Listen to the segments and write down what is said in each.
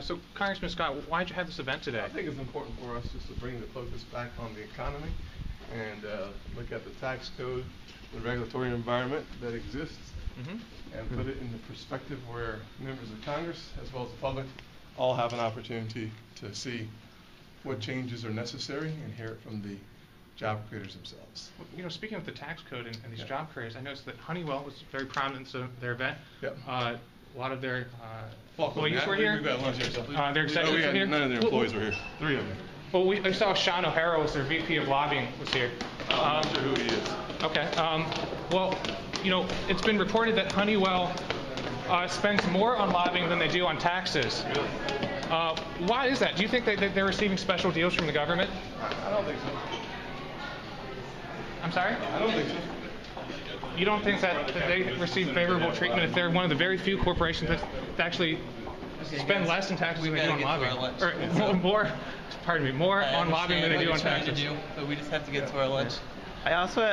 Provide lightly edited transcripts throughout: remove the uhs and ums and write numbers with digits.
So, Congressman Scott, why did you have this event today? I think it's important for us just to bring the focus back on the economy and look at the tax code, the regulatory environment that exists, and put it in the perspective where members of Congress, as well as the public, all have an opportunity to see what changes are necessary and hear it from the job creators themselves. Well, you know, speaking of the tax code and these job creators, I noticed that Honeywell was very prominent in their event. Yep. A lot of their employees were here. We've got lunch here. Their executives were here. None of their employees were here. 3 of them. Well, I saw Sean O'Hara was their VP of lobbying was here. I'm not sure who he is. Okay. Well, you know, it's been reported that Honeywell spends more on lobbying than they do on taxes. Really? Why is that? Do you think they're receiving special deals from the government? I don't think so. I'm sorry? I don't think so. You don't think that they receive favorable treatment if they're one of the very few corporations that actually spend less in taxes than they do on lobbying? Or more on lobbying than they do on taxes. But we just have to get to our lunch. I also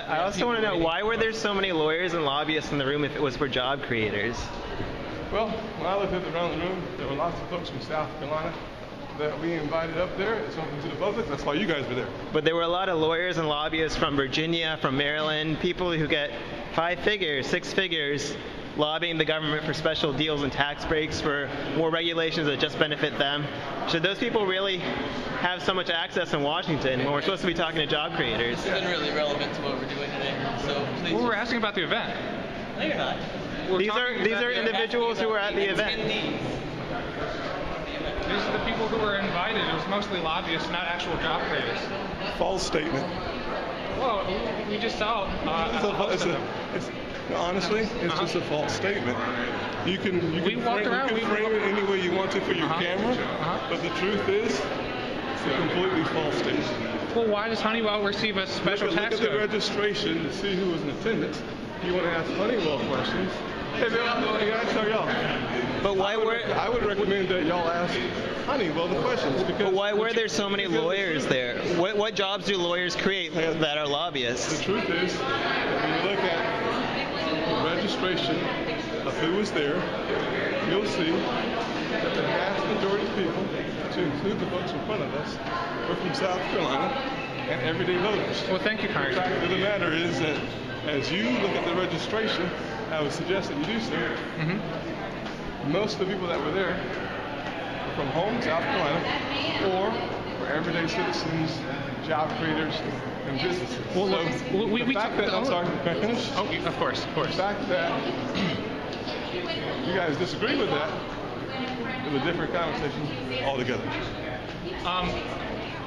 want to know, why were there so many lawyers and lobbyists in the room if it was for job creators? Well, when I looked around the room, there were lots of folks from South Carolina that we invited up there. It's open to the public. That's why you guys were there. But there were a lot of lawyers and lobbyists from Virginia, from Maryland, people who get 5 figures, 6 figures, lobbying the government for special deals and tax breaks, for more regulations that just benefit them. Should those people really have so much access in Washington when we're supposed to be talking to job creators? It's been really relevant to what we're doing today. So please. Well, we're asking about the event. No, you're not. These are individuals who were at the event. These are the people who were invited. It was mostly lobbyists, not actual job creators. False statement. Well, we just saw honestly, it's just a false statement. You can frame it any way you want to for your camera, but the truth is, it's a completely false statement. Well, why does Honeywell receive a special tax code? Look at the registration to see who was in attendance. You want to ask Honeywell questions. Hey, Bill, I tell y'all. But why I would recommend that y'all ask Honeywell the questions. But why were there so many lawyers there? What jobs do lawyers create that are lobbyists? The truth is, when you look at the registration of who was there, you'll see that the vast majority of people, to include the folks in front of us, were from South Carolina and everyday voters. Well, thank you, Congressman. The fact of the matter is that as you look at the registration, I would suggest that you do so. Most of the people that were there were from home, South Carolina, or were everyday citizens, job creators, and businesses. Well, so the fact that, I'm sorry, can I finish? Oh, of course. The fact that you guys disagree with that is a different conversation altogether.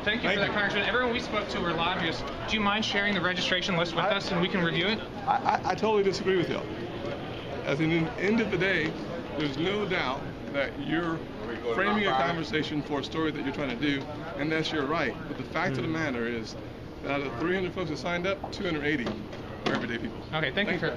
Thank you for that, Congressman. Everyone we spoke to were lobbyists. Do you mind sharing the registration list with us and we can review it? I totally disagree with y'all. At the end of the day, there's no doubt that you're framing a conversation for a story that you're trying to do, and that's your right. But the fact of the matter is that out of 300 folks that signed up, 280 are everyday people. Okay, thank you, sir.